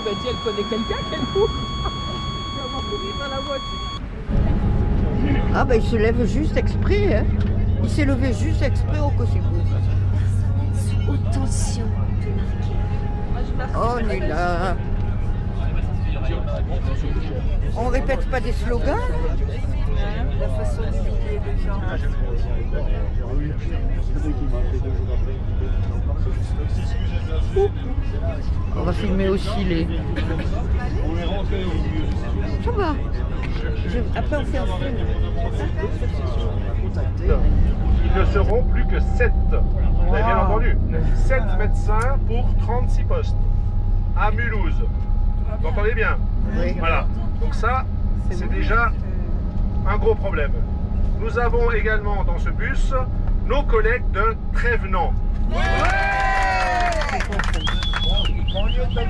bah tiens, elle connaît quelqu'un qu'elle court. Ah, bah il se lève juste exprès, hein. Il s'est levé juste exprès au Kosovo. Haute tension. Oh, on est là. On répète pas des slogans? La façon d'humilier les gens. On va filmer aussi les... Ça va. Après on fait un film. Ils ne seront plus que 7. Vous avez bien entendu. 7 médecins pour 36 postes. À Mulhouse. Vous entendez bien? Oui. Voilà. Donc ça, c'est déjà un gros problème. Nous avons également dans ce bus nos collègues de Trévenans.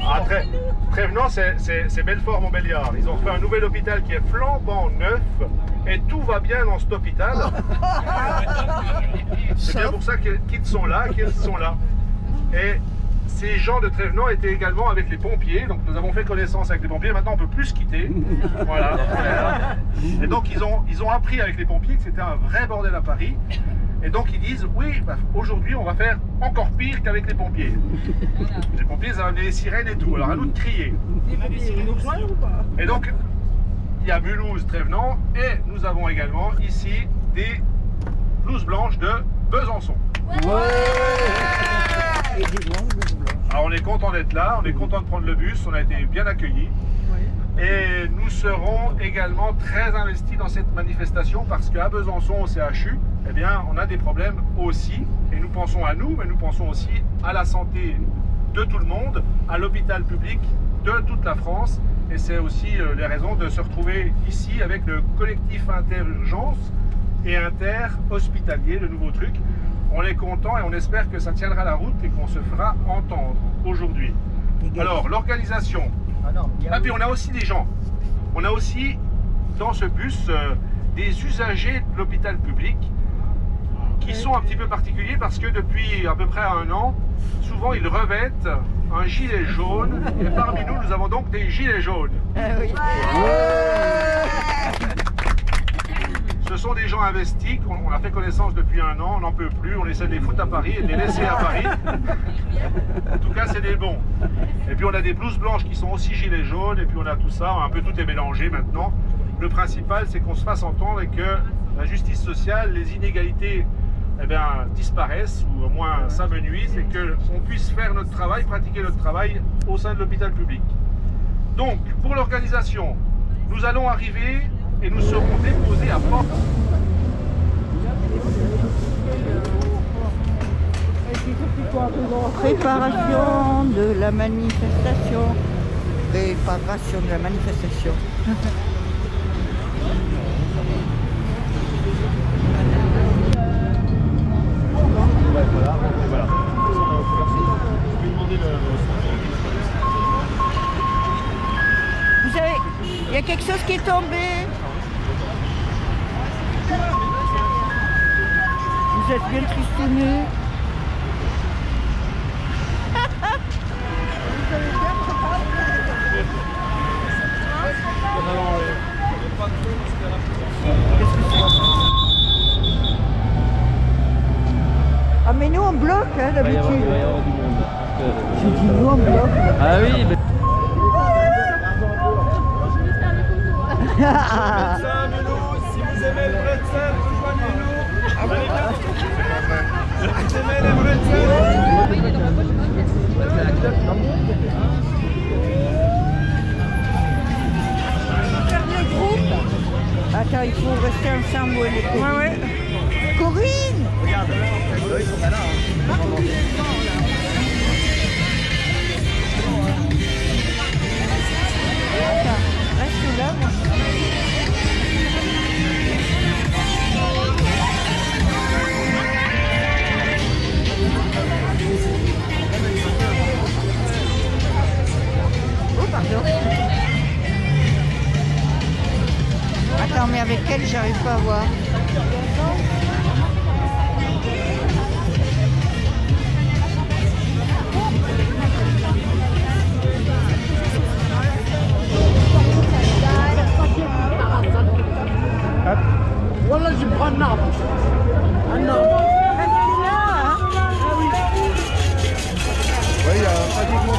Ah, Trévenans, c'est Belfort-Montbéliard. Ils ont fait un nouvel hôpital qui est flambant neuf et tout va bien dans cet hôpital. C'est bien pour ça qu'ils sont là, Et ces gens de Trévenans étaient également avec les pompiers, donc nous avons fait connaissance avec les pompiers, maintenant on ne peut plus se quitter. Voilà. Et donc ils ont appris avec les pompiers que c'était un vrai bordel à Paris. Et donc ils disent, oui, bah, aujourd'hui on va faire encore pire qu'avec les pompiers. Les pompiers, ils ont amené les sirènes et tout, alors à nous de crier. Et donc, il y a Mulhouse, Trévenans, et nous avons également ici des blouses blanches de Besançon. Alors on est content d'être là, on est content de prendre le bus, on a été bien accueillis. Et nous serons également très investis dans cette manifestation parce qu'à Besançon, au CHU, eh bien, on a des problèmes aussi. Et nous pensons à nous, mais nous pensons aussi à la santé de tout le monde, à l'hôpital public de toute la France. Et c'est aussi les raisons de se retrouver ici avec le collectif Inter-Urgence et Inter-Hospitalier, le nouveau truc. On est content et on espère que ça tiendra la route et qu'on se fera entendre aujourd'hui. Alors, l'organisation. Ah, puis on a aussi des gens. On a aussi dans ce bus des usagers de l'hôpital public qui sont un petit peu particuliers parce que depuis à peu près 1 an, souvent ils revêtent un gilet jaune et parmi nous, nous avons donc des gilets jaunes. Oui. Ce sont des gens investis, on a fait connaissance depuis 1 an, on n'en peut plus, on essaie de les foutre à Paris et de les laisser à Paris. En tout cas, c'est des bons. Et puis on a des blouses blanches qui sont aussi gilets jaunes, et puis on a tout ça, un peu tout est mélangé maintenant. Le principal, c'est qu'on se fasse entendre et que la justice sociale, les inégalités eh bien, disparaissent, ou au moins s'amenuisent, et qu'on puisse faire notre travail, pratiquer notre travail au sein de l'hôpital public. Donc, pour l'organisation, nous allons arriver et nous serons déposés à Port. Préparation de la manifestation. Préparation de la manifestation. Vous savez, il y a quelque chose qui est tombé. Vous êtes bien tristonnés. Ah mais nous on bloque hein, d'habitude. J'ai dit nous on bloque. Ah oui mais... Médecin Mulhouse, si vous aimez le médecin, rejoignez-nous. Allez bien. Si vous aimez les médecins. Attends, il faut rester ensemble. Ouais. Corinne. Regarde, ils sont pas là. Attends, reste là. Oh, pardon. Attends, mais avec elle, j'arrive pas à voir. là, je prends un arbre. Un arbre. Oui, il y a pratiquement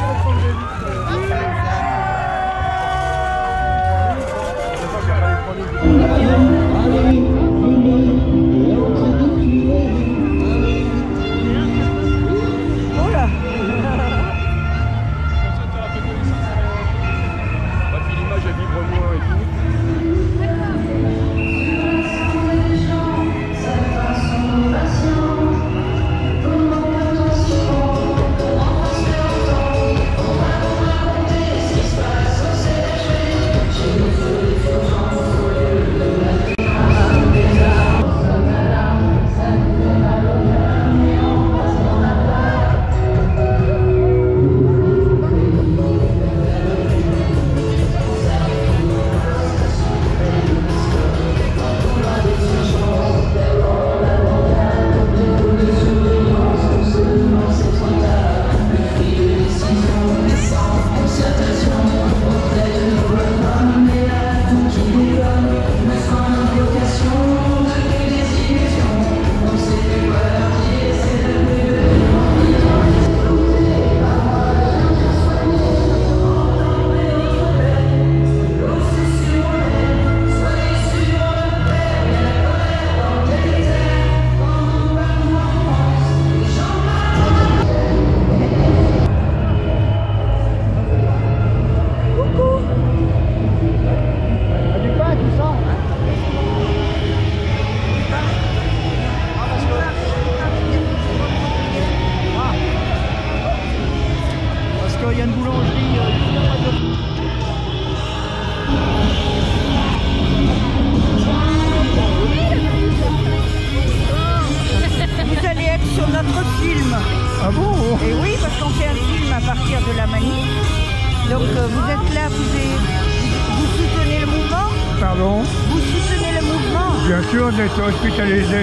'Pardon? Vous soutenez le mouvement? Bien sûr, j'ai été hospitalisé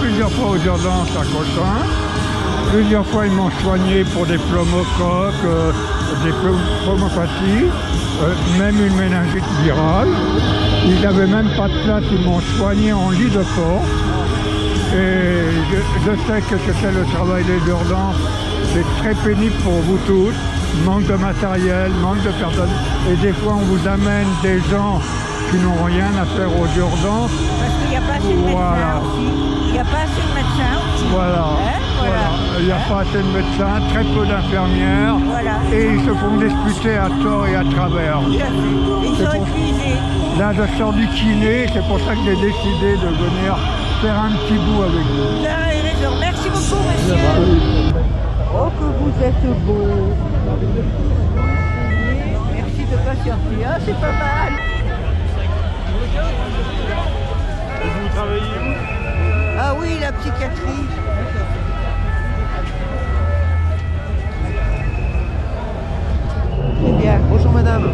plusieurs fois aux urgences à Cochin. Plusieurs fois, ils m'ont soigné pour des pneumocoques, des pneumopathies, même une méningite virale. Ils n'avaient même pas de place, ils m'ont soigné en lit de force. Et je sais que c'était le travail des urgences. C'est très pénible pour vous tous. Manque de matériel, manque de personnes. Et des fois, on vous amène des gens qui n'ont rien à faire aux urgences. Parce qu'il n'y a pas assez de médecins aussi. Il n'y a pas assez de médecins aussi. Voilà. Hein, voilà. Il n'y a pas assez de médecins, très peu d'infirmières. Voilà. Et ils se font disputer à tort et à travers. Ils sont épuisés. Là, je sors du kiné, c'est pour ça que j'ai décidé de venir faire un petit bout avec vous. Vous avez raison. Merci beaucoup, monsieur. Oh, que vous êtes beau. Merci de patienter. Ah, c'est pas mal. Et vous travaillez où? Ah oui, la psychiatrie. Très bien. Bonjour madame.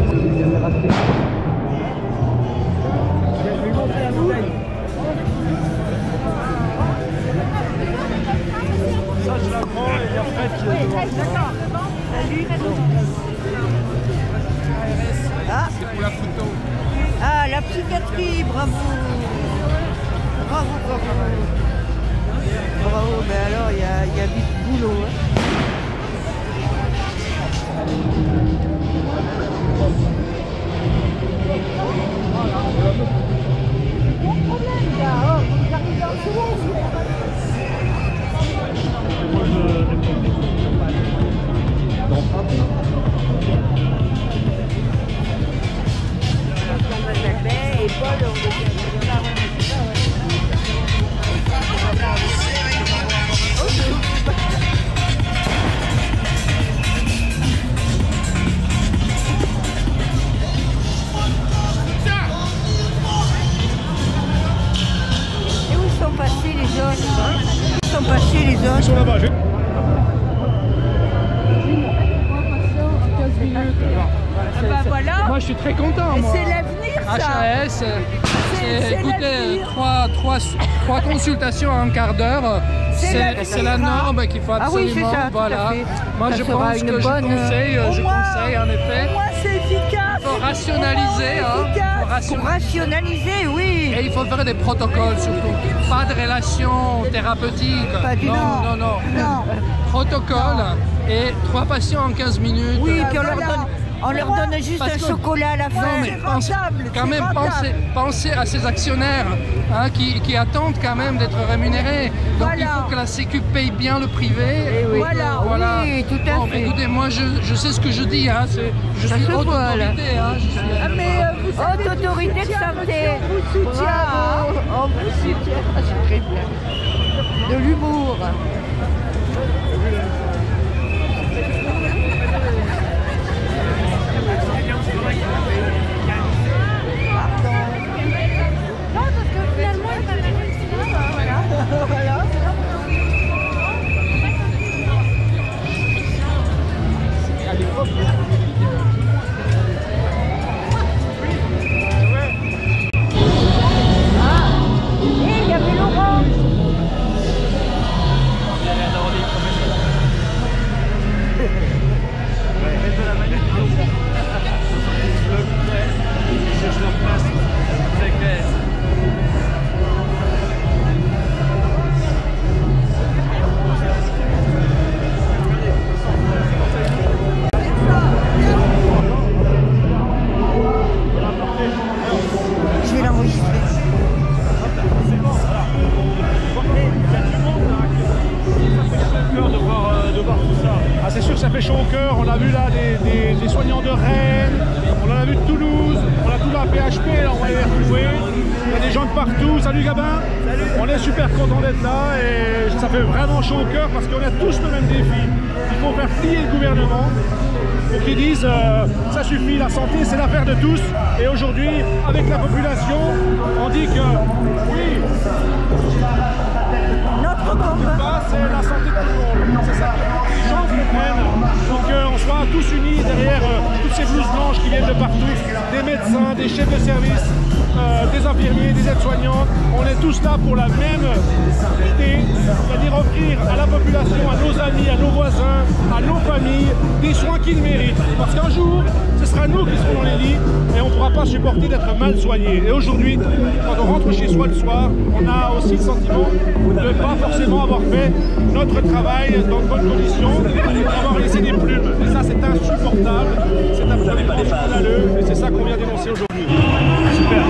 Ça je la prends et après tu le dois. Salut. Ah. C'est pour la photo. Ah, la psychiatrie, bravo. Bravo, bravo. Bravo, mais alors il y a vite boulot. Hein. Ils sont là-bas. Bah voilà. Moi je suis très content. C'est l'avenir ça. HAS, c'est écoutez, 3 voilà, trois consultations en un quart d'heure. C'est la norme qu'il faut absolument. Ah oui, c'est ça, voilà. tout à fait. Moi, Ça je sera pense une que bonne, je conseille en effet. Au moins, c'est efficace. Il faut rationaliser. Pour rationaliser, oui. Et il faut faire des protocoles surtout. Pas de relations thérapeutiques. Pas du non. Protocole et 3 patients en 15 minutes. Oui, puis on leur donne juste un chocolat à la fin. Non, mais pensez à ces actionnaires hein, qui attendent quand même d'être rémunérés. Donc il faut que la Sécu paye bien le privé. Oui, oui, tout à fait. Écoutez, moi je sais ce que je dis. Hein, je suis haute autorité. Hein, haute autorité de santé. On vous soutient. On vous soutient. C'est très bien. De l'humour. C'est sûr que ça fait chaud au cœur. On a vu là des soignants de Rennes, on en a vu de Toulouse, on a tout là à PHP, là, on va les retrouver. Il y a des gens de partout. Salut Gabin. Salut. On est super content d'être là et ça fait vraiment chaud au cœur parce qu'on a tous le même défi. Il faut faire plier le gouvernement pour qu'ils disent ça suffit, la santé c'est l'affaire de tous. Et aujourd'hui, avec la population, on dit que oui, notre combat, c'est la santé de tout le monde. C'est ça que les gens comprennent. Donc on soit tous unis derrière toutes ces blouses blanches qui viennent de partout, des médecins, des chefs de service, des infirmiers, des aides-soignants. On est tous là pour la même idée, c'est-à-dire offrir à la population, à nos amis, à nos voisins, à nos familles, des soins qu'ils méritent. Parce qu'un jour, ce sera nous qui serons dans les lits et on ne pourra pas supporter d'être mal soignés. Et aujourd'hui, quand on rentre chez soi le soir, on a aussi le sentiment de ne pas forcément avoir fait notre travail dans de bonnes conditions et d'avoir laissé des plumes. Et ça, c'est insupportable, c'est absolument scandaleux et c'est ça qu'on vient dénoncer aujourd'hui. Super.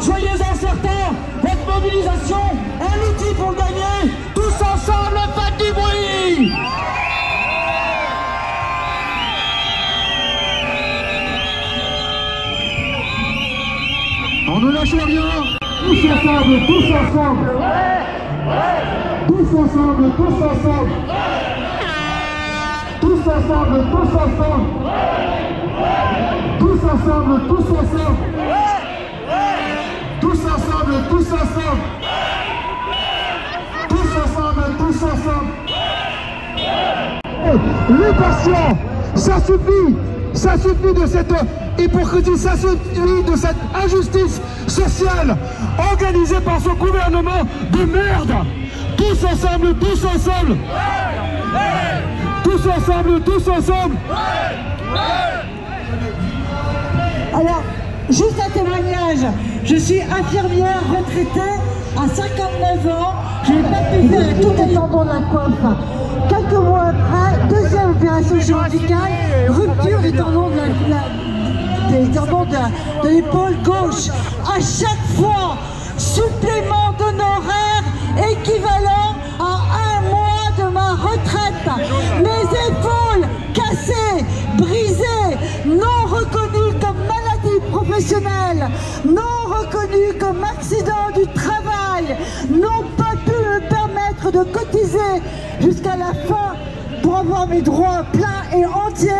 Soyez-en certains, votre mobilisation est un outil pour gagner. Tous ensemble, faites du bruit. On ne lâche rien. Tous ensemble, tous ensemble. Tous ensemble, tous ensemble. Tous ensemble, tous ensemble. Tous ensemble, tous ensemble. Tous ensemble, tous ensemble. Tous ensemble, tous ensemble. Les patients, ça suffit de cette hypocrisie, ça suffit de cette injustice sociale organisée par ce gouvernement de merde. Tous ensemble, tous ensemble. Tous ensemble, tous ensemble. Alors, juste un témoignage, je suis infirmière retraitée à 59 ans, je n'ai pas pu faire tout le tendon de la coiffe. Quelques mois après, deuxième opération chirurgicale, rupture du tendon des tendons de l'épaule gauche. À chaque fois, supplément d'honoraires équivalent à 1 mois de ma retraite. Mes épaules cassées, brisées, non reconnues comme maladie professionnelle, non reconnues comme accident du travail, n'ont pas pu me permettre de cotiser jusqu'à la fin pour avoir mes droits pleins et entiers,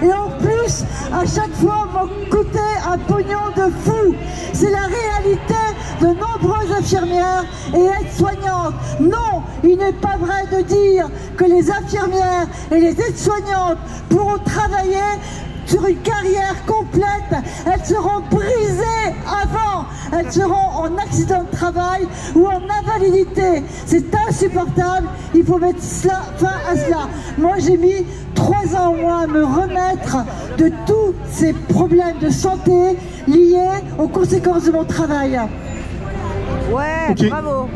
et en plus, à chaque fois, m'ont coûté un pognon de fou. C'est la réalité de nombreuses infirmières et aides-soignantes. Non, il n'est pas vrai de dire que les infirmières et les aides-soignantes pourront travailler sur une carrière complète. Elles seront brisées avant, elles seront en accident de travail ou en invalidité. C'est insupportable, il faut mettre fin à cela. Moi j'ai mis 3 ans au moins à me remettre de tous ces problèmes de santé liés aux conséquences de mon travail. Ouais, okay. Bravo.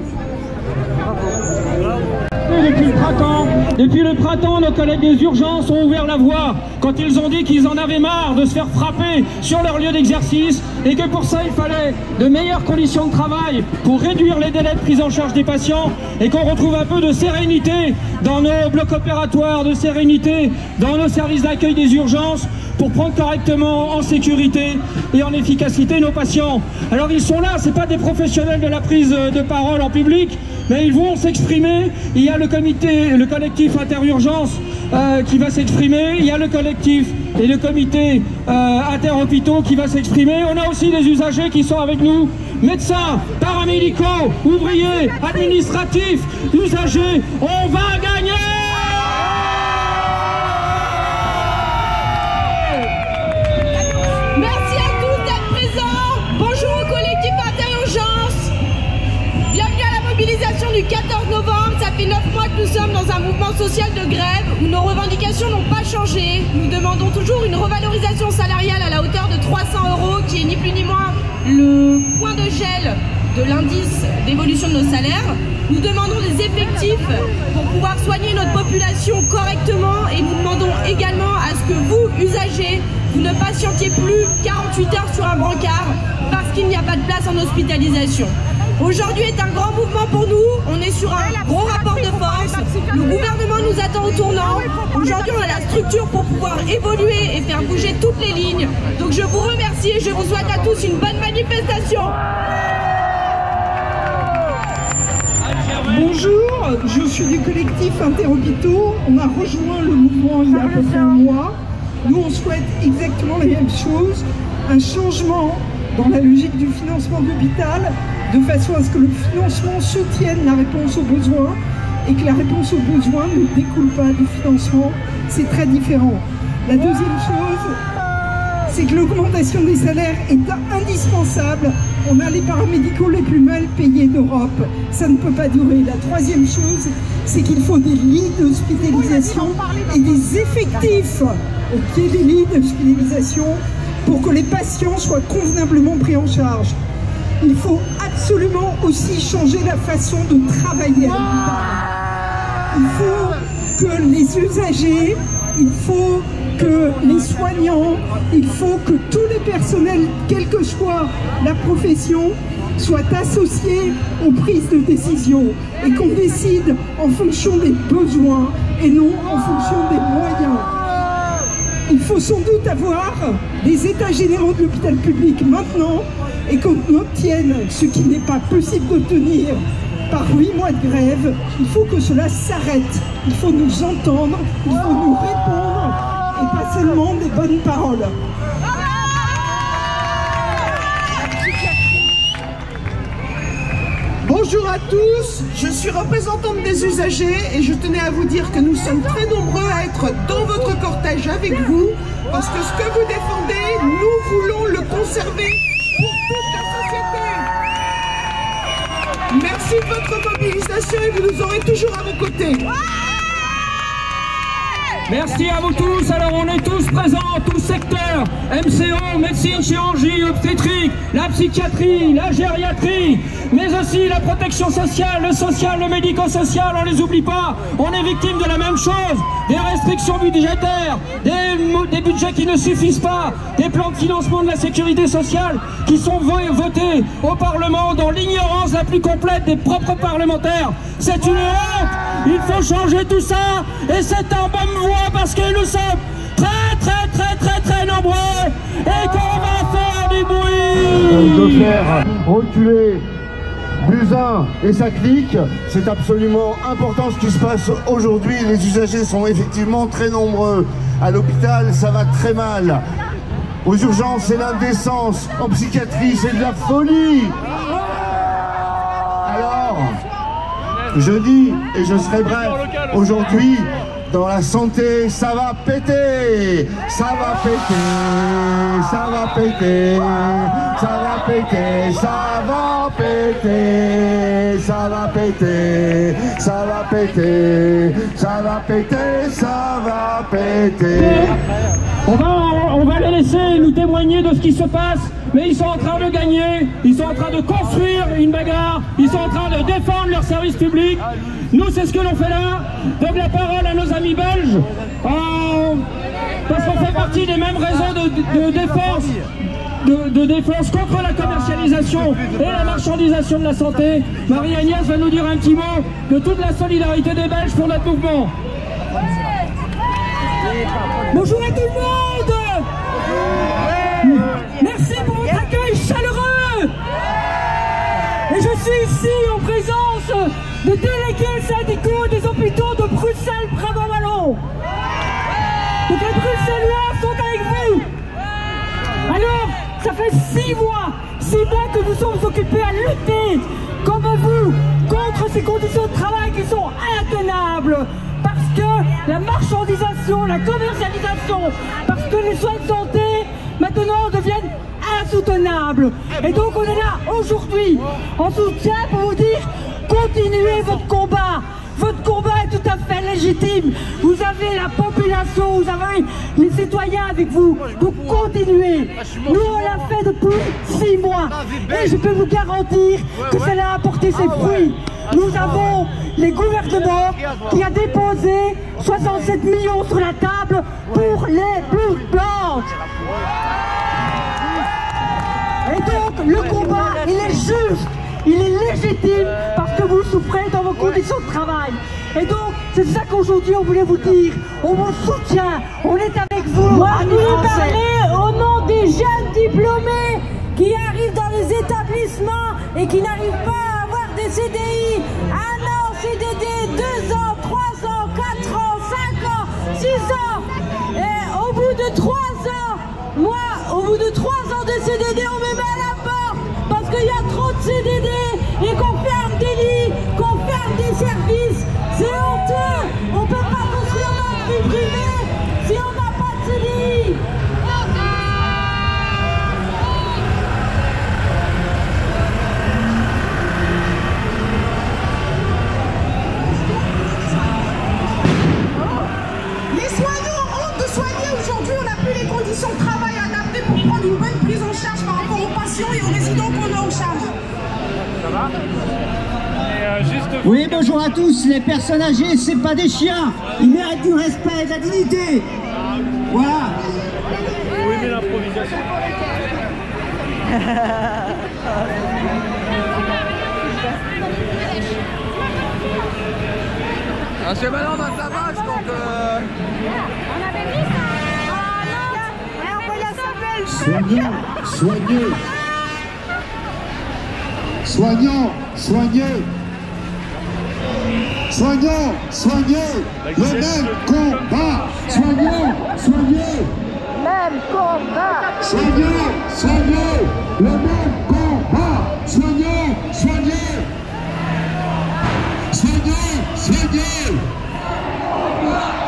Depuis le printemps, nos collègues des urgences ont ouvert la voie quand ils ont dit qu'ils en avaient marre de se faire frapper sur leur lieu d'exercice et que pour ça il fallait de meilleures conditions de travail pour réduire les délais de prise en charge des patients et qu'on retrouve un peu de sérénité dans nos blocs opératoires, de sérénité dans nos services d'accueil des urgences pour prendre correctement en sécurité et en efficacité nos patients. Alors ils sont là, c'est pas des professionnels de la prise de parole en public, mais ils vont s'exprimer. Il y a le collectif interurgence qui va s'exprimer, il y a le collectif et le comité interhôpitaux qui va s'exprimer. On a aussi des usagers qui sont avec nous, médecins, paramédicaux, ouvriers, administratifs, usagers. On va gagner! Du 14 novembre, ça fait 9 mois que nous sommes dans un mouvement social de grève où nos revendications n'ont pas changé. Nous demandons toujours une revalorisation salariale à la hauteur de 300 € qui est ni plus ni moins le point de gel de l'indice d'évolution de nos salaires. Nous demandons des effectifs pour pouvoir soigner notre population correctement et nous demandons également à ce que vous, usagers, vous ne patientiez plus 48 heures sur un brancard parce qu'il n'y a pas de place en hospitalisation. Aujourd'hui est un grand mouvement pour nous, on est sur un gros rapport de force, le gouvernement nous attend au tournant, aujourd'hui on a la structure pour pouvoir évoluer et faire bouger toutes les lignes. Donc je vous remercie et je vous souhaite à tous une bonne manifestation. Bonjour, je suis du collectif Interhôpitaux, on a rejoint le mouvement il y a à peu près 1 mois. Nous on souhaite exactement la même chose, un changement dans la logique du financement de l'hôpital, de façon à ce que le financement soutienne la réponse aux besoins et que la réponse aux besoins ne découle pas du financement. C'est très différent. La deuxième chose, c'est que l'augmentation des salaires est indispensable. On a les paramédicaux les plus mal payés d'Europe. Ça ne peut pas durer. La troisième chose, c'est qu'il faut des lits d'hospitalisation et des effectifs au pied des lits d'hospitalisation pour que les patients soient convenablement pris en charge. Il faut absolument aussi changer la façon de travailler à l'hôpital. Il faut que les usagers, il faut que les soignants, il faut que tous les personnels, quelle que soit la profession, soient associés aux prises de décision et qu'on décide en fonction des besoins et non en fonction des moyens. Il faut sans doute avoir des états généraux de l'hôpital public maintenant et qu'on obtienne ce qui n'est pas possible d'obtenir par 8 mois de grève. Il faut que cela s'arrête. Il faut nous entendre, il faut nous répondre et pas seulement des bonnes paroles. Bonjour à tous, je suis représentante des usagers et je tenais à vous dire que nous sommes très nombreux à être dans votre cortège avec vous parce que ce que vous défendez, nous voulons le conserver pour toute la société. Merci de votre mobilisation et vous nous aurez toujours à vos côtés. Merci à vous tous. Alors on est tous présents, tous secteurs, MCO, médecine, chirurgie, obstétrique, la psychiatrie, la gériatrie, mais aussi la protection sociale, le médico-social, on les oublie pas. On est victime de la même chose, des restrictions budgétaires, des budgets qui ne suffisent pas, des plans de financement de la sécurité sociale qui sont votés au Parlement dans l'ignorance la plus complète des propres parlementaires. C'est une honte. Il faut changer tout ça et c'est en bonne voie parce que nous sommes très nombreux et qu'on va faire du bruit. De faire reculer Buzyn et sa clique, c'est absolument important ce qui se passe aujourd'hui. Les usagers sont effectivement très nombreux. À l'hôpital, ça va très mal. Aux urgences, c'est l'indécence. En psychiatrie, c'est de la folie. Alors, je dis, et je serai bref, aujourd'hui, dans la santé, ça va péter, ça va péter, ça va péter, ça va péter, ça va péter, ça va péter, ça va péter, ça va péter, ça va péter. On va les laisser nous témoigner de ce qui se passe, mais ils sont en train de gagner, ils sont en train de construire une bagarre, ils sont en train de défendre leur service public. Nous, c'est ce que l'on fait là. Donne la parole à nos amis belges, parce qu'on fait partie des mêmes réseaux de défense contre la commercialisation et la marchandisation de la santé. Marie-Agnès va nous dire un petit mot de toute la solidarité des Belges pour notre mouvement. Bonjour à tout le monde. Merci pour votre accueil chaleureux. Et je suis ici en présence de délégués syndicaux des hôpitaux de Bruxelles-Brabant-Wallon. Donc les Bruxellois sont avec vous. Alors, ça fait 6 mois que nous sommes occupés à lutter, comme vous, contre ces conditions de travail qui sont intenables. Parce que la marchandisation, la commercialisation, parce que les soins de santé maintenant deviennent insoutenables. Et donc on est là aujourd'hui en soutien pour vous dire continuez votre combat. Votre combat est tout à fait légitime. Vous avez la population, vous avez les citoyens avec vous. Donc continuez. Nous on l'a fait depuis 6 mois. Et je peux vous garantir que cela a apporté ses fruits. Nous avons les gouvernements qui a déposé 67 millions sur la table pour les blouses blanches. Et donc le combat, il est juste, il est légitime parce que vous souffrez dans vos conditions de travail. Et donc c'est ça qu'aujourd'hui on voulait vous dire, on vous soutient, on est avec vous. Moi je voulais parler au nom des jeunes diplômés qui arrivent dans les établissements et qui n'arrivent pas à avoir des CDI. 1 an CDD, 2 ans, 3 ans, 4 ans, 5 ans, 6 ans. Et au bout de 3 ans, moi, au bout de 3 ans de CDD, on me met à la porte parce qu'il y a trop de CDD et qu'on ferme des lits, qu'on ferme des services. C'est honteux. On ne peut pas construire notre vie privée si on n'a pas de CDI. Les soignants ont honte de soigner aujourd'hui, on n'a plus les conditions de travail adaptées pour prendre une bonne prise en charge par rapport aux patients et aux résidents qu'on a en charge. Ça va? Oui, bonjour à tous. Les personnes âgées, c'est pas des chiens. Ils méritent du respect et de la dignité. Voilà. Oui, mais l'improvisation. Parce que maintenant on a de la vache, donc On avait mis ça. Ah non, on peut la Soignez, soignez. Soignons, soignez. Soignons, soignez. Le même combat. Soignons, soignez. Même combat. Soignez, soignez. Le même combat. Soignons, soignez. Soignez, soignez.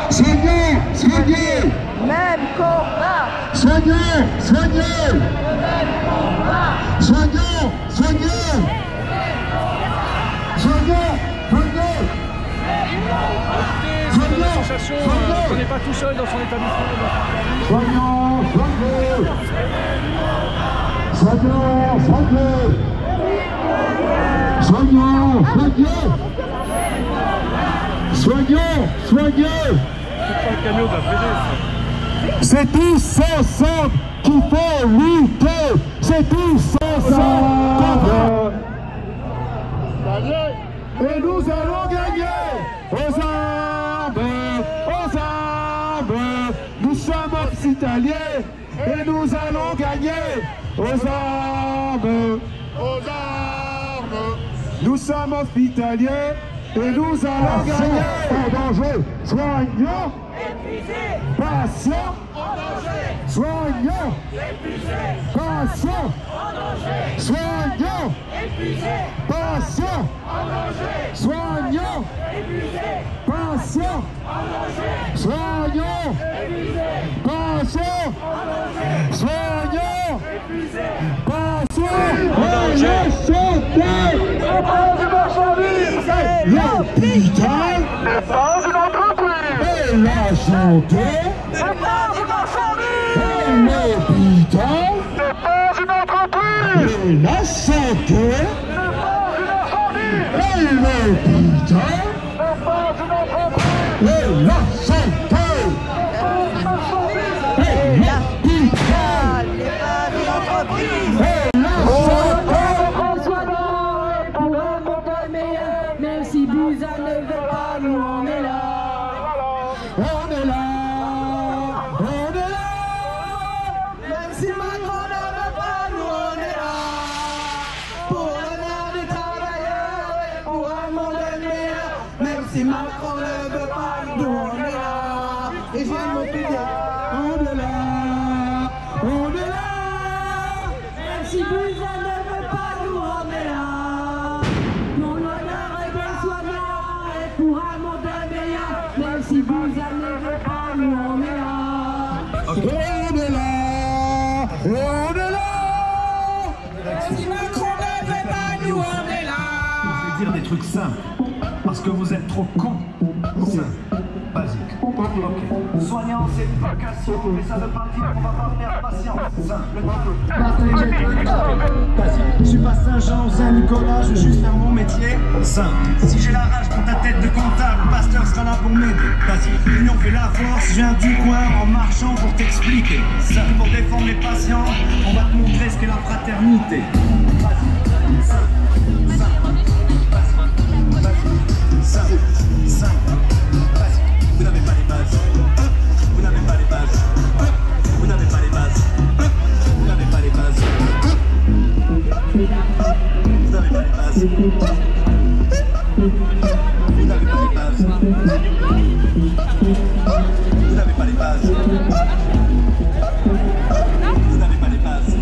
Soignez, soignez. Même combat. Soignez, soignez. Même combat. Soignons, soignez. Soignons, soignez. Soignons, l'association, on n'est pas tout seul dans son établissement. Soignons, soignez. Soignons, soignez. Soignons, soignez. Soignons, soignez. C'est pas le camion de la PD. C'est tous ensemble qu'il faut lutter. C'est tous ensemble. Et nous allons gagner. Aux armes, aux armes. Nous sommes hospitaliers et nous allons gagner. Aux armes, aux armes. Nous sommes hospitaliers et nous allons gagner. En danger, soignons. Patients, soignants, patients, soignants, patients, soignants, patients, soignants, patients, soignants, patients, et le santé, l'hôpital n'est pas une entreprise, et la santé n'est pas une marchandise, et l'hôpital n'est pas une entreprise, et la santé n'est pas une marchandise, et l'hôpital n'est pas une entreprise, et la santé n'est pas une marchandise, et l'hôpital n'est pas une entreprise, et la santé. Même si Bouza ne veut pas, nous on est là. On est là, on est là. Même si Macron ne veut pas, nous on est là. Pour l'honneur des travailleurs et pour un monde meilleur. Même si Macron ne veut pas, nous on est là. Et j'ai mon pied. On est là, on est là. Même si Bouza ne veut pas, nous on est là. Pour l'honneur des soignants et pour un monde meilleur. Même si Bouza ne veut pas, nous on est là. On est là, on est là. Même si Macron ne veut pas, nous on est là. Je vais dire des trucs simples, parce que vous êtes trop cons. Simple, basique. Ok. Soignant, c'est vocation, mais ça veut pas dire qu'on va pas faire patience. Simple. Basique. Je suis pas Saint-Jean ou Saint-Nicolas, je veux juste faire mon métier. Simple. Si j'ai la rage pour ta tête de comptable, le pasteur sera là pour m'aider. Basique. L'union fait la force, je viens du coin en marchant pour t'expliquer. Simple. Pour défendre les patients, on va te montrer ce qu'est la fraternité. Basique. Simple. Simple, simple, basique. Vous n'avez pas les bases. Vous n'avez pas les bases. Vous n'avez pas les bases. Vous n'avez pas les bases. Vous n'avez pas les bases. Vous n'avez pas les bases. Vous n'avez pas les bases. Vous n'avez pas les bases.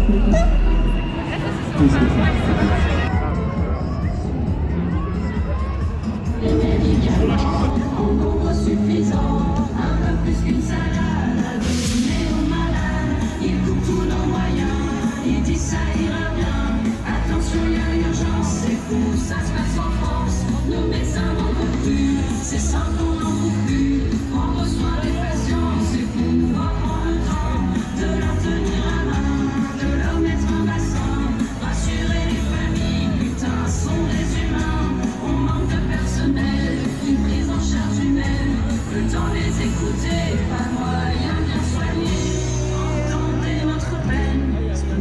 En nombre suffisant, un peu plus qu'une salade, mais aux malades, il coupe tous nos moyens, il dit ça ira bien, attention il y a urgence, c'est fou, ça se passe en France, nos médecins n'en peuvent plus, c'est simple on n'en trouve plus, prendre soin des patients, c'est fou, on va prendre le temps, de leur tenir à main, de leur mettre un bassin, rassurer les familles, putain, sont des humains, on manque de personnel, une prise en charge humaine, le temps les écouter, pas moyen bien soigner, entendez notre peine,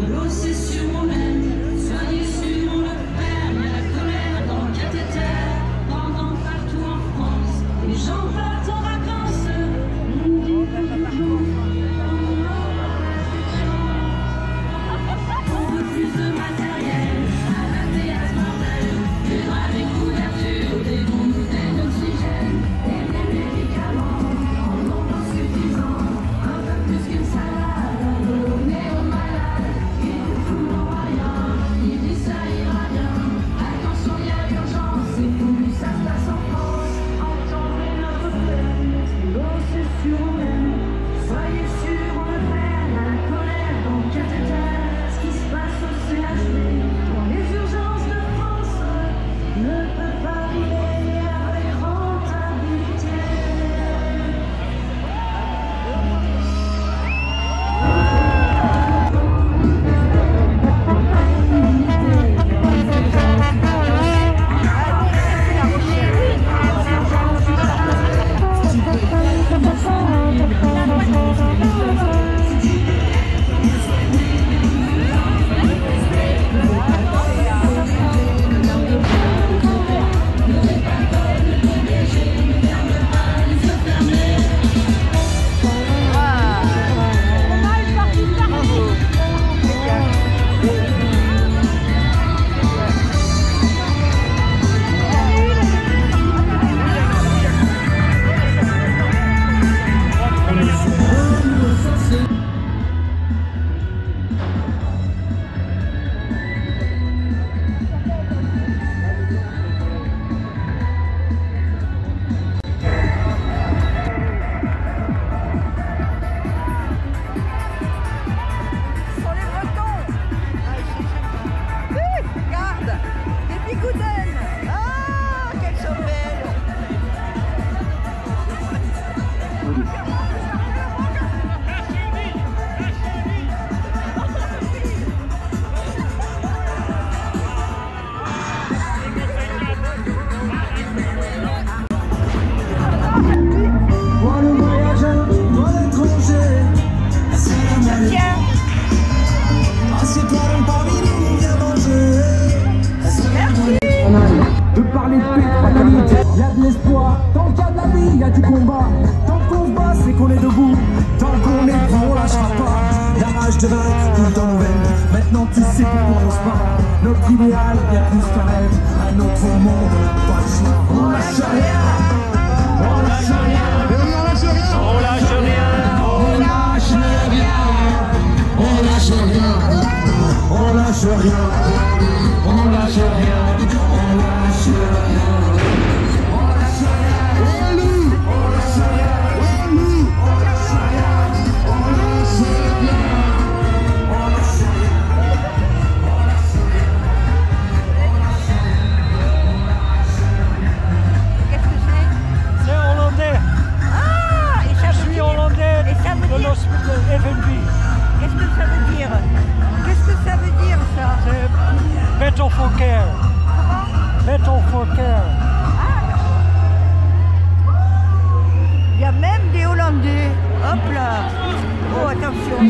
l'osser sur mon laine, soigner sur le père, il y a la colère dans le cathéter, pendant partout en France, les gens lien du combat. Tant qu'on se bat, c'est qu'on est debout. Tant qu'on est debout, on lâchera pas. La rage de vaincre, tout le temps nouvelle. Maintenant tu sais pourquoi on se bat. Notre idéal, bien plus qu'un rêve. Un autre monde, pas le choix. On lâche rien. On lâche rien. On lâche rien. On lâche rien. On lâche rien. On lâche rien. On lâche rien. On lâche rien. On lâche rien. Qu'est-ce que ça veut dire? Qu'est-ce que ça veut dire ça? C'est Battle for Care. Comment? Battle for Care. Il y a même des Hollandais. Hop là. Oh attention.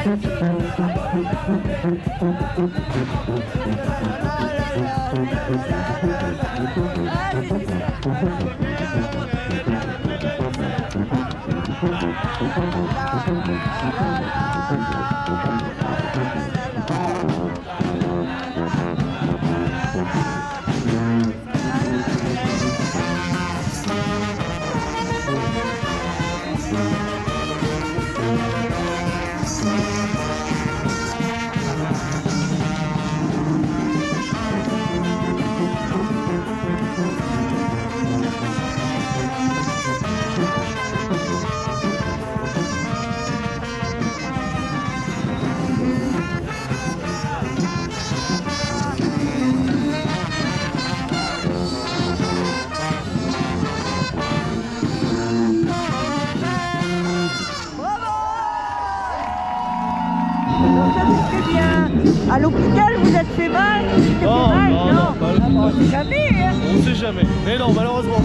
À l'hôpital, vous êtes fait mal? Non, pas à l'hôpital. On sait jamais, hein? On sait jamais. Mais non, malheureusement.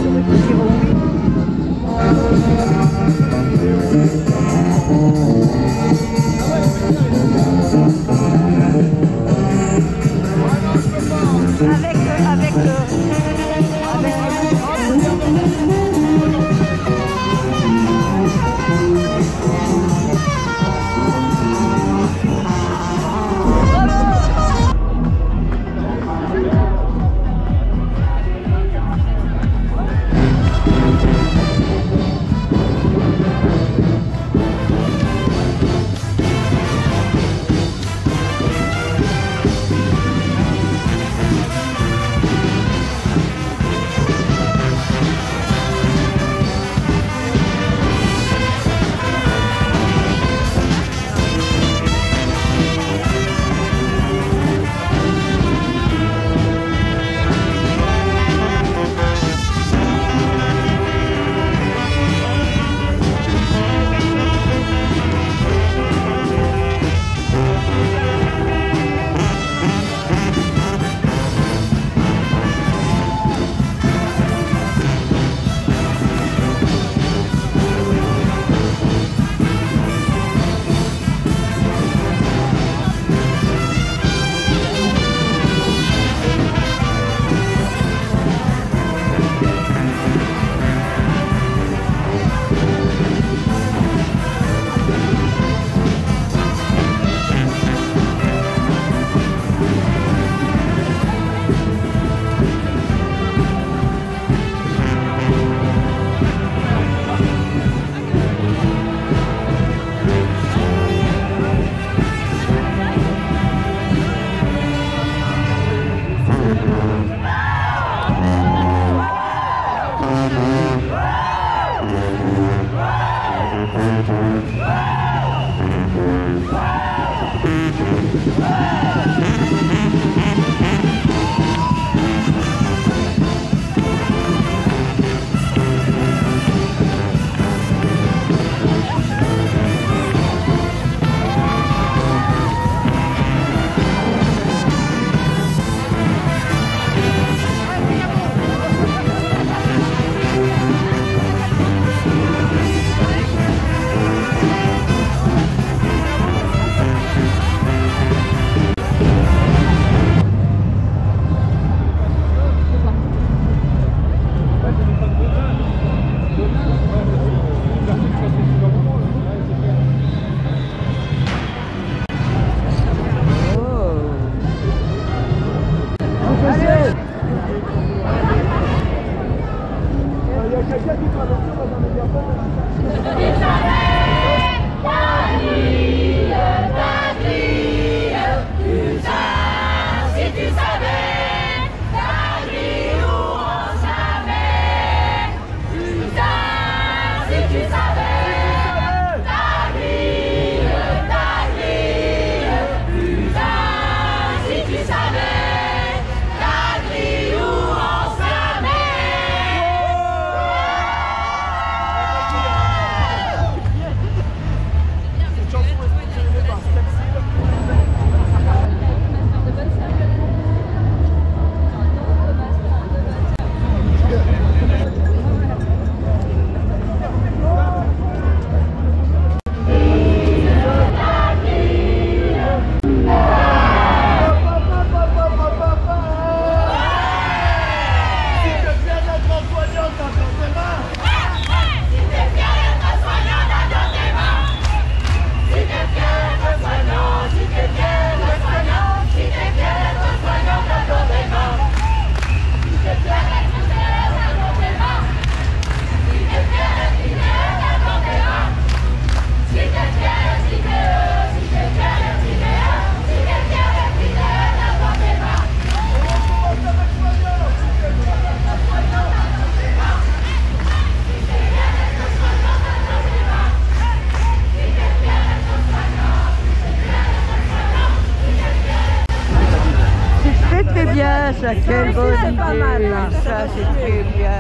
ça, quelle bonne idée. Pas mal, là. Ça, c'est très bien.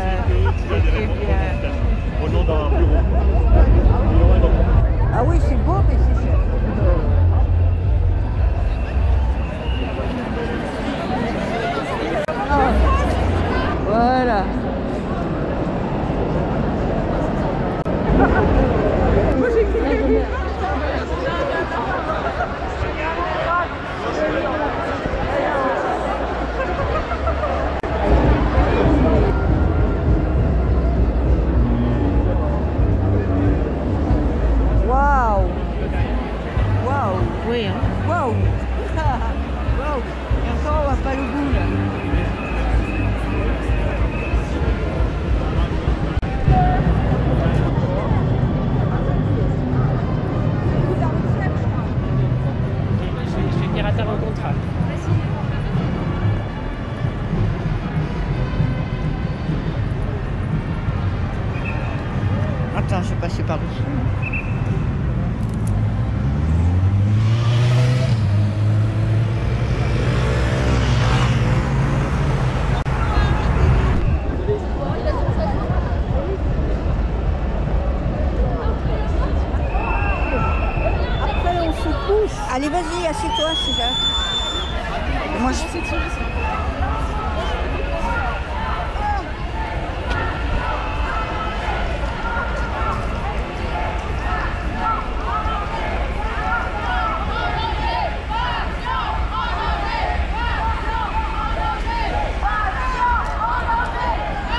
C'est très bien. Prenons dans un bureau. Ah oui, c'est beau, mais c'est cher. Voilà. Waouh! Waouh! Oui, hein? Waouh! Waouh! Et encore, on va pas le bout, là. Je vais venir à ta rencontre. Attends, je vais passer par-dessus. Après, on se pousse. Allez, vas-y, assieds-toi, César. Moi, je...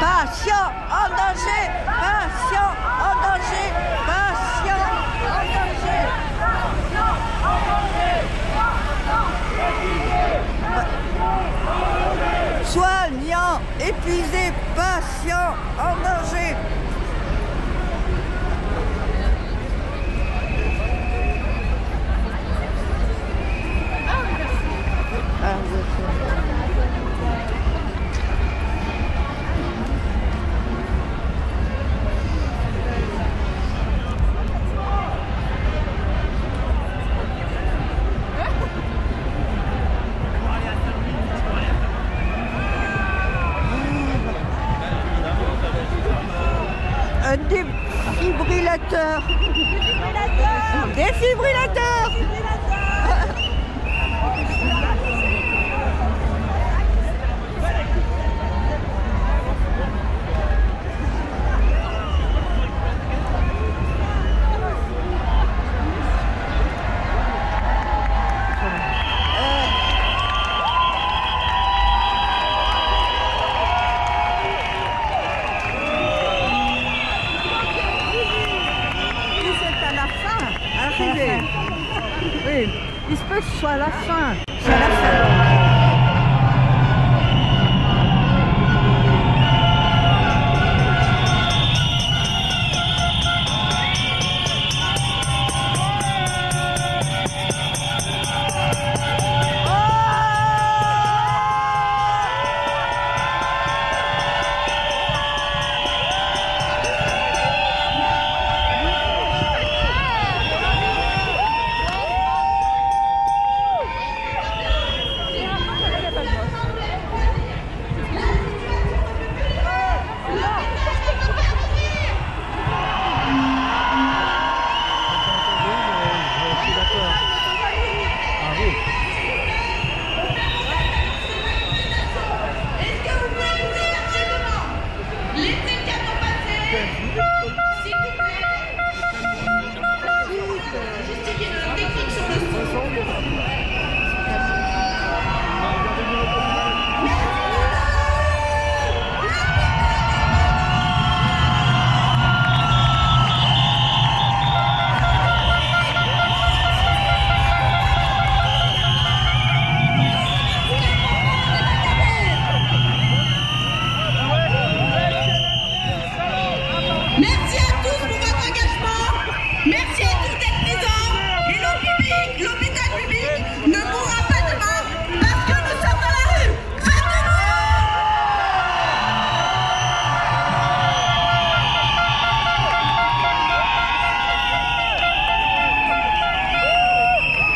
Patient en danger, patient en danger, patient en danger. Soignant, épuisé, patient en danger. Un défibrillateur. Défibrillateur. Oui, il se peut que ce soit à la fin. C'est à la fin.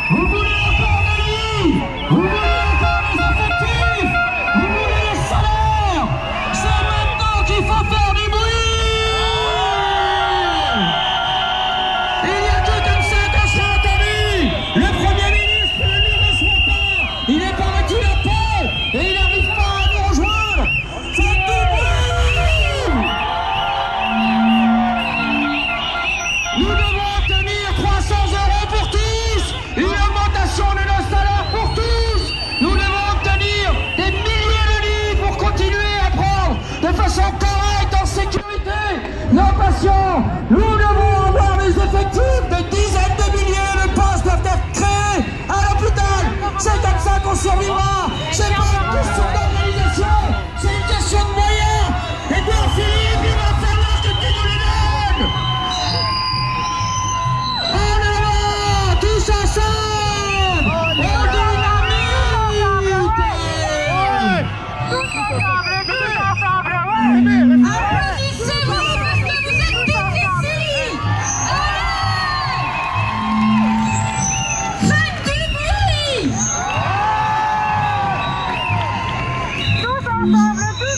Vous voulez encore des lits? Vous voulez encore des effectifs? Vous nous devons avoir des effectifs, des dizaines de milliers de postes doivent être créés à l'hôpital. C'est comme ça qu'on survivra. C'est pas une question d'organisation, c'est une question de moyens. Et bien Philippe, il va falloir que tu nous les donnes. On est là, tous ensemble. On dynamite. Applaudissez-vous parce que vous êtes tous ici. Faites du bruit. Tous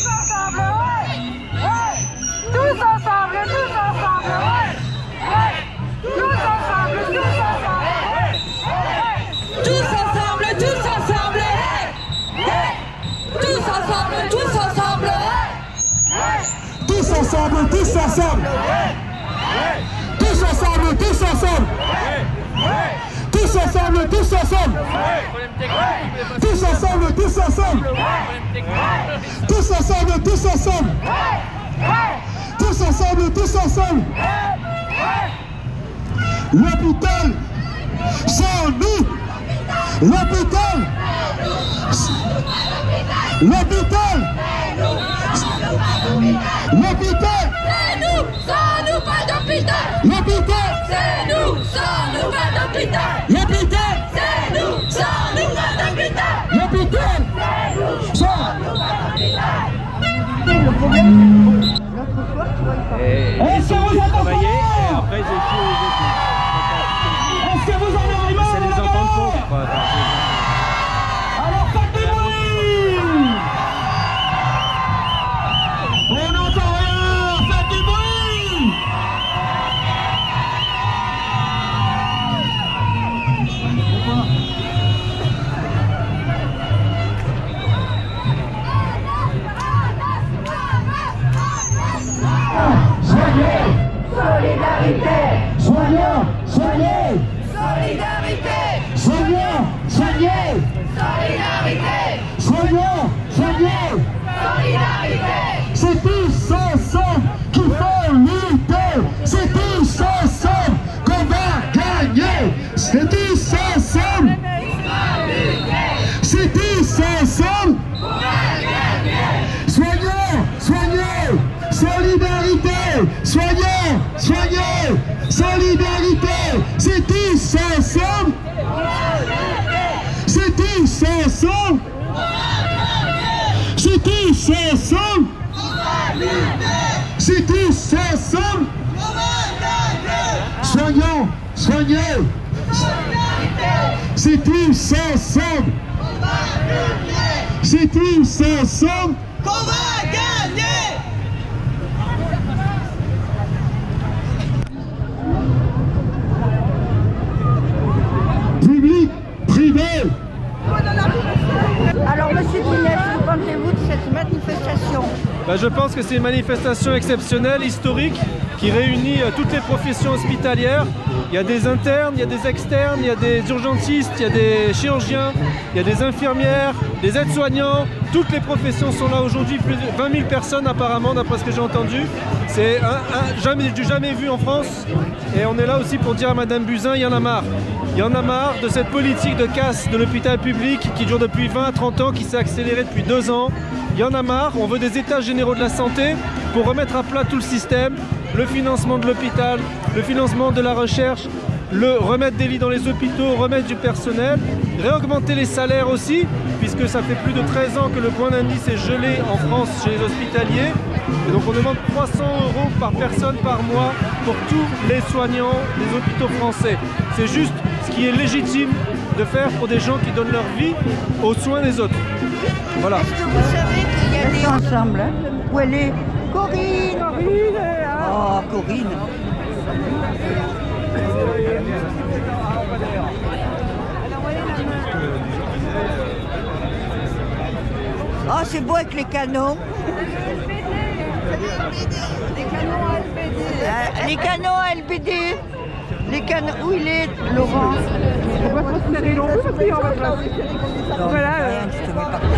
ensemble, ouais. Tous ensemble, ouais. Tous ensemble, ouais. Tous ensemble, tous ensemble, ouais. Tous ensemble, tous ensemble, ouais. Tous ensemble, tous ensemble. Tous ensemble, tous ensemble. Tous ensemble, tous ensemble. Tous ensemble, tous ensemble. Tous ensemble, tous ensemble. Tous ensemble, tous ensemble. L'hôpital, sans nous. L'hôpital. L'hôpital. L'hôpital. C'est nous, sans nous pas d'hôpital. L'hôpital. C'est nous, sans nous pas d'hôpital. L'hôpital. C'est nous, sans nous pas d'hôpital. L'hôpital. Sans nous pas d'hôpital. Le problème, Est-ce que vous êtes travailler et après j'ai fait les études. Est-ce que vous en avez marre? C'est les enfants de pauvres. Alors faites du bruit. On n'entend rien, faites du bruit. Soignez. Solidarité. Soignons. Soignez. Solidarité. Soignons. Soignez. Solidarité. Soignons. Soignez. Solidarité. C'est tous ensemble qu'il faut lutter. C'est tous ensemble qu'on va gagner. C'est tous ensemble. C'est tous ensemble. Soignons, soignez. Solidarité. Soignons, soignez. Solidarité. C'est tous ensemble. C'est tous ensemble. C'est tous ensemble. C'est tous ensemble. Soignons, soignez. C'est tous ensemble. C'est tous ensemble. Qu'on va gagner. Public, privé. Alors, monsieur Pinès, que pensez-vous de cette manifestation? Je pense que c'est une manifestation exceptionnelle, historique, qui réunit toutes les professions hospitalières. Il y a des internes, il y a des externes, il y a des urgentistes, il y a des chirurgiens, il y a des infirmières, des aides-soignants. Toutes les professions sont là aujourd'hui, plus de 20 000 personnes apparemment, d'après ce que j'ai entendu. C'est jamais vu en France. Et on est là aussi pour dire à Madame Buzyn, il y en a marre. Il y en a marre de cette politique de casse de l'hôpital public qui dure depuis 20 à 30 ans, qui s'est accélérée depuis 2 ans. Il y en a marre, on veut des états généraux de la santé pour remettre à plat tout le système, le financement de l'hôpital, le financement de la recherche, remettre des lits dans les hôpitaux, remettre du personnel, réaugmenter les salaires aussi, puisque ça fait plus de 13 ans que le point d'indice est gelé en France chez les hospitaliers. Et donc on demande 300 € par personne par mois pour tous les soignants des hôpitaux français. C'est juste ce qui est légitime de faire pour des gens qui donnent leur vie aux soins des autres. Voilà. Est-ce que vous savez qu'il y a des... ensemble, hein? Où elle est? Corinne. Oh, Corinne. Oh, c'est beau avec les canons. Les canons à LBD. Les canons. Où il est, Laurent? On va se serrer l'ombre, on va placer. Voilà. Je te mets par terre.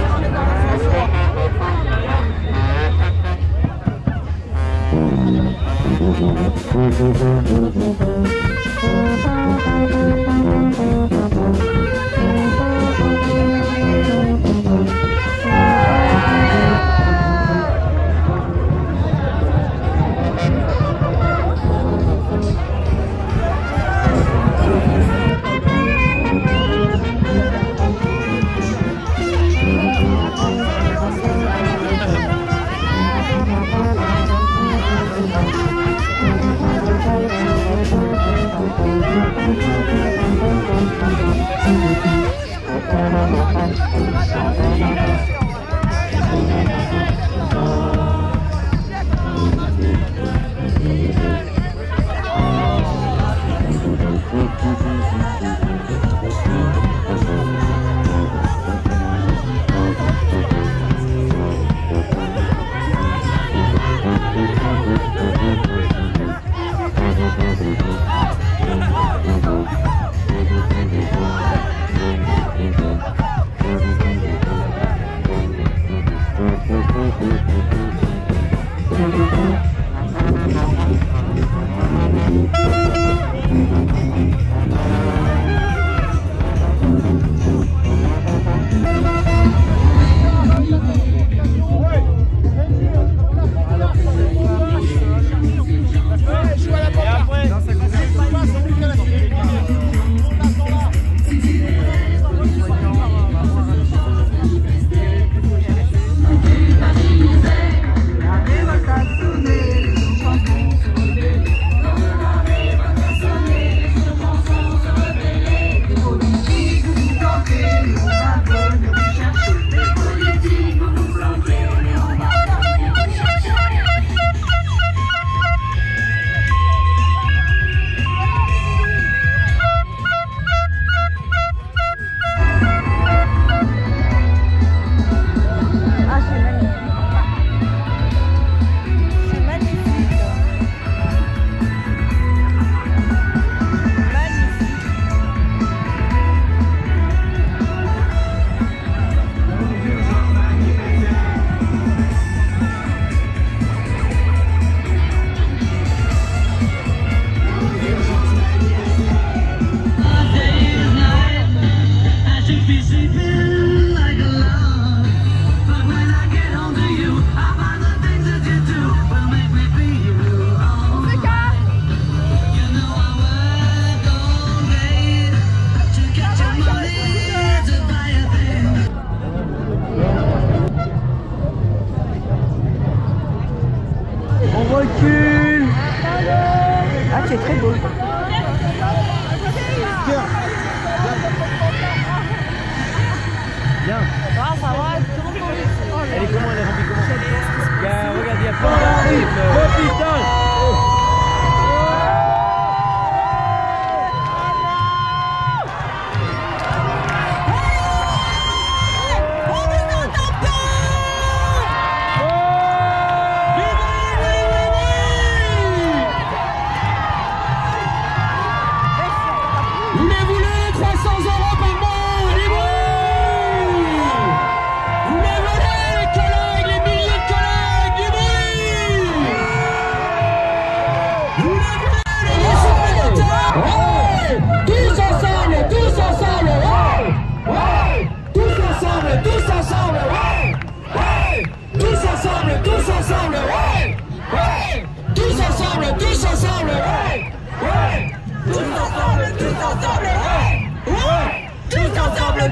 c'est très beau. Bien. Ah, ça va. Elle est comment, elle est remplie comment? Regarde, il y a plein d'arrives. Oh putain!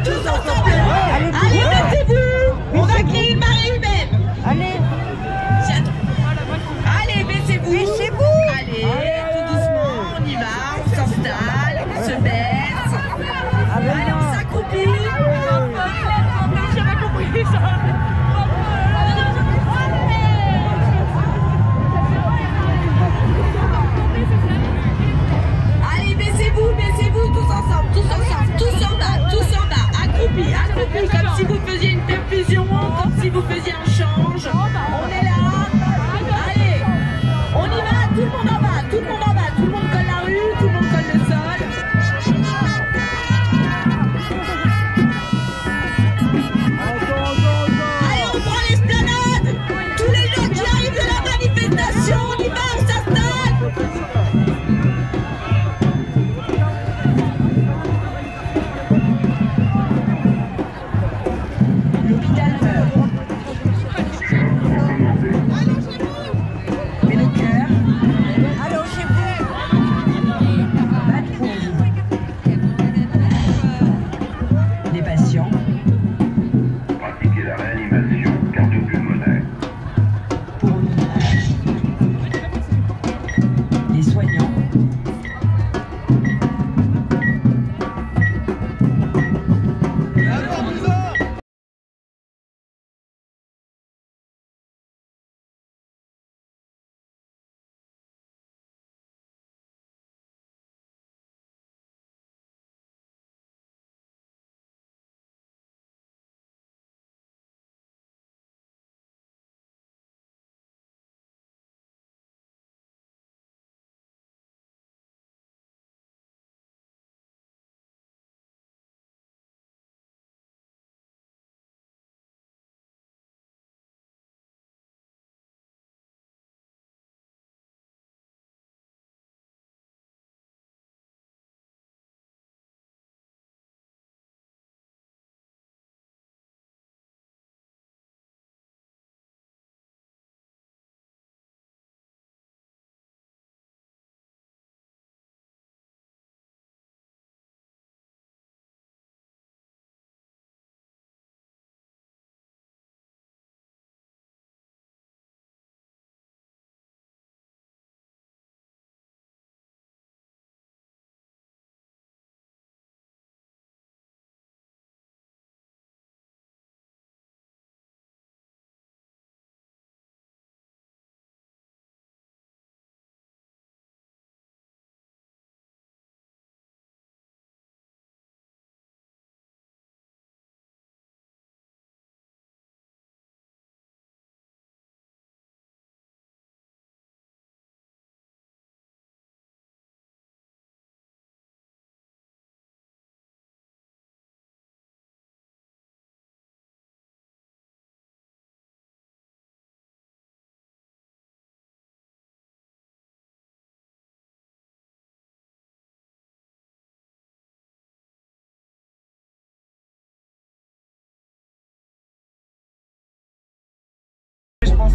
Tous ensemble. Allez, baissez-vous. On va créer une marée humaine. Allez. Allez, baissez-vous. Baissez-vous. Allez, tout doucement, on y va, on s'installe, on se baisse. Allez, on s'accroupit. J'avais compris ça. Allez, baissez-vous, tous ensemble, tous en bas, accroupis.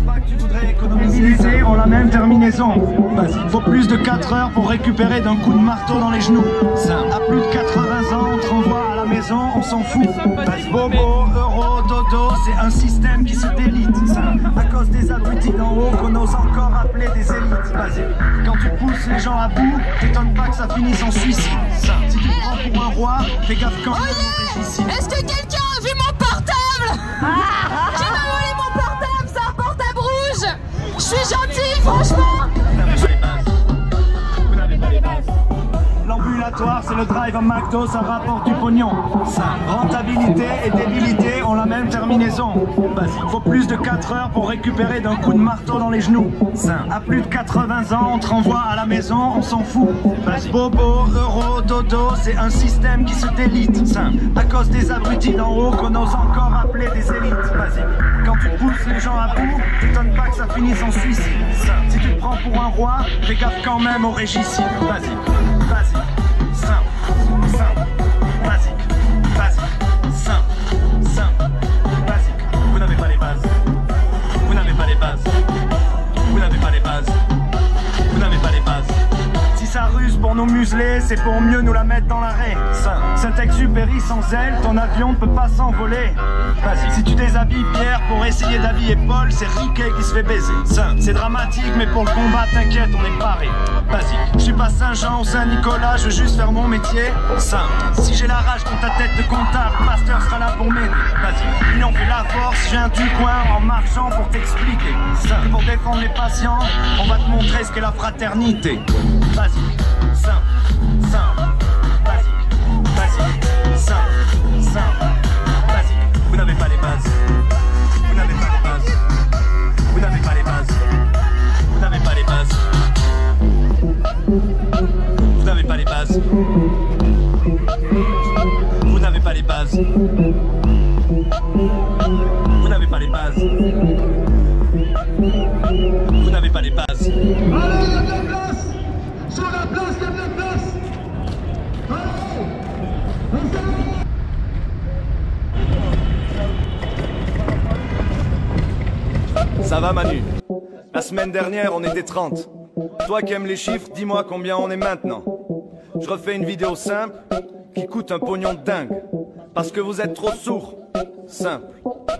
pas que tu voudrais économiser, ont la même terminaison. Vas-y, faut plus de 4 heures pour récupérer d'un coup de marteau dans les genoux. Ça, à plus de 80 ans, on te renvoie à la maison, on s'en fout. Vas-y, bobo, euro, dodo, c'est un système qui se délite. Ça, à cause des abrutis d'en haut qu'on ose encore appeler des élites. Vas-y, quand tu pousses les gens à bout, t'étonnes pas que ça finisse en suicide. Ça, si tu te prends pour un roi, fais gaffe quand même. Est-ce que quelqu'un a vu mon portable? Qui m'a volé mon portable? C'est un portable rouge. Je suis gentille, franchement. L'ambulatoire, c'est le drive en McDo, ça rapporte du pognon. Ça, rentabilité et débilité ont la même terminaison. Vas-y, faut plus de 4 heures pour récupérer d'un coup de marteau dans les genoux. Ça, à plus de 80 ans, on te renvoie à la maison, on s'en fout. Vas-y, bobo, euro, dodo, c'est un système qui se délite. Ça, à cause des abrutis d'en haut qu'on ose encore appeler des élites. Vas-y, quand tu pousses les gens à bout, t'étonnes pas que ça finisse en suicide. Ça, si tu te prends pour un roi, fais gaffe quand même au régicide. Vas-y, vas-y. Simple, simple, basique, basique, simple, simple, basique. Vous n'avez pas les bases. Vous n'avez pas les bases. Vous n'avez pas les bases. Vous n'avez pas les bases. Si ça ruse pour nous museler, c'est pour mieux nous la mettre dans l'arrêt. Saint-Exupéry sans elle, ton avion ne peut pas s'envoler. Vas-y, si tu déshabilles Pierre pour essayer d'habiller Paul, c'est Riquet qui se fait baiser. C'est dramatique, mais pour le combat, t'inquiète, on est paré. Vas-y, je suis pas Saint-Jean ou Saint-Nicolas, je veux juste faire mon métier. Simple, si j'ai la rage contre ta tête de comptable, Pasteur sera là pour m'aider. Vas-y, l'union fait la force, je viens du coin en marchant pour t'expliquer. Simple, pour défendre les patients, on va te montrer ce qu'est la fraternité. Vas-y, simple, simple, basique, basique, simple, simple, basique. Vous n'avez pas les bases. Vous n'avez pas les bases. Vous n'avez pas les bases. Vous n'avez pas les bases. Vous n'avez pas les bases. Vous n'avez pas les bases. Vous n'avez pas les bases. Vous n'avez pas les bases. Allez, il y a de la place. Sur la place, il y a de la place. Ça va Manu? La semaine dernière on était 30. Toi qui aimes les chiffres, dis-moi combien on est maintenant. Je refais une vidéo simple qui coûte un pognon de dingue. Parce que vous êtes trop sourds. Simple,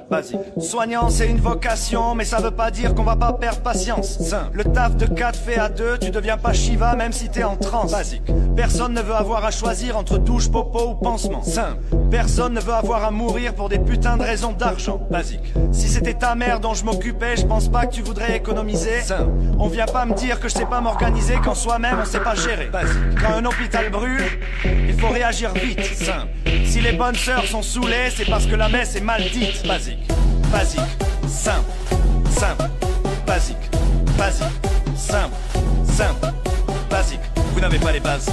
basique. Soignant c'est une vocation, mais ça veut pas dire qu'on va pas perdre patience. Simple. Le taf de 4 fait à 2, tu deviens pas Shiva même si t'es en transe. Basique. Personne ne veut avoir à choisir entre douche, popo ou pansement. Simple. Personne ne veut avoir à mourir pour des putains de raisons d'argent. Basique. Si c'était ta mère dont je m'occupais, je pense pas que tu voudrais économiser. Simple. On vient pas me dire que je sais pas m'organiser quand soi-même on sait pas gérer. Basique. Quand un hôpital brûle, il faut réagir vite. Simple. Si les bonnes sœurs sont saoulées, c'est parce que la messe est mal dite. Basique, basique, simple, simple, basique, basique, simple, simple, basique. Vous n'avez pas les bases.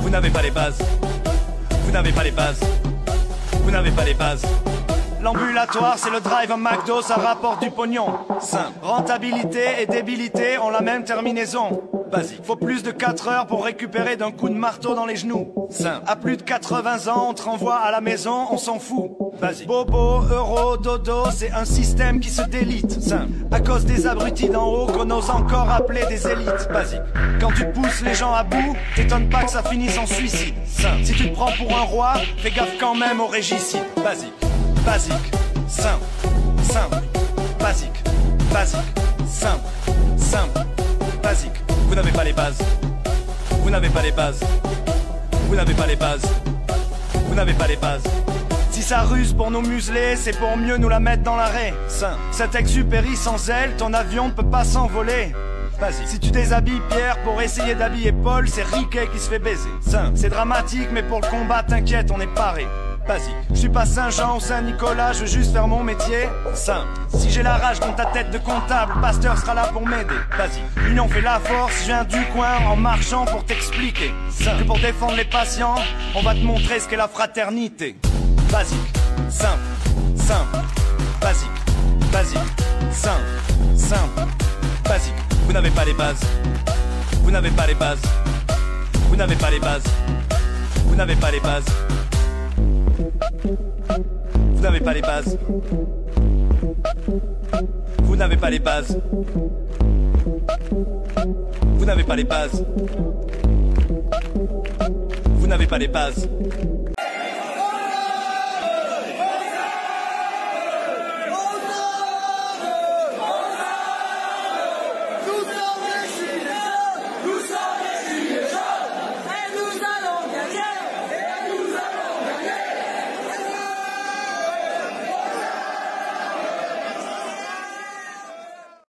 Vous n'avez pas les bases. Vous n'avez pas les bases. Vous n'avez pas les bases. L'ambulatoire, c'est le drive en McDo, ça rapporte du pognon. Simple. Rentabilité et débilité ont la même terminaison. Basique. Faut plus de 4 heures pour récupérer d'un coup de marteau dans les genoux. Simple. À plus de 80 ans, on te renvoie à la maison, on s'en fout. Basique. Bobo, euro, dodo, c'est un système qui se délite. Simple. À cause des abrutis d'en haut qu'on ose encore appeler des élites. Basique. Quand tu pousses les gens à bout, t'étonnes pas que ça finisse en suicide. Simple. Si tu te prends pour un roi, fais gaffe quand même au régicide. Basique. Basique, simple, simple, basique, basique, simple, simple, basique. Vous n'avez pas les bases. Vous n'avez pas les bases. Vous n'avez pas les bases. Vous n'avez pas les bases. Si ça ruse pour nous museler, c'est pour mieux nous la mettre dans l'arrêt. Saint-Exupéry sans elle, ton avion ne peut pas s'envoler. Vas-y. Si tu déshabilles Pierre pour essayer d'habiller Paul, c'est Riquet qui se fait baiser. C'est dramatique, mais pour le combat, t'inquiète, on est paré. Basique. Je suis pas Saint-Jean ou Saint-Nicolas, je veux juste faire mon métier. Simple. Si j'ai la rage contre ta tête de comptable, Pasteur sera là pour m'aider. Vas-y. L'union fait la force, je viens du coin en marchant pour t'expliquer. Simple. Que pour défendre les patients, on va te montrer ce qu'est la fraternité. Basique. Simple. Simple. Basique. Basique. Simple. Simple. Basique. Vous n'avez pas les bases. Vous n'avez pas les bases. Vous n'avez pas les bases. Vous n'avez pas les bases. Vous n'avez pas les bases. Vous Vous n'avez pas les bases. Vous n'avez pas les bases. Vous n'avez pas les bases.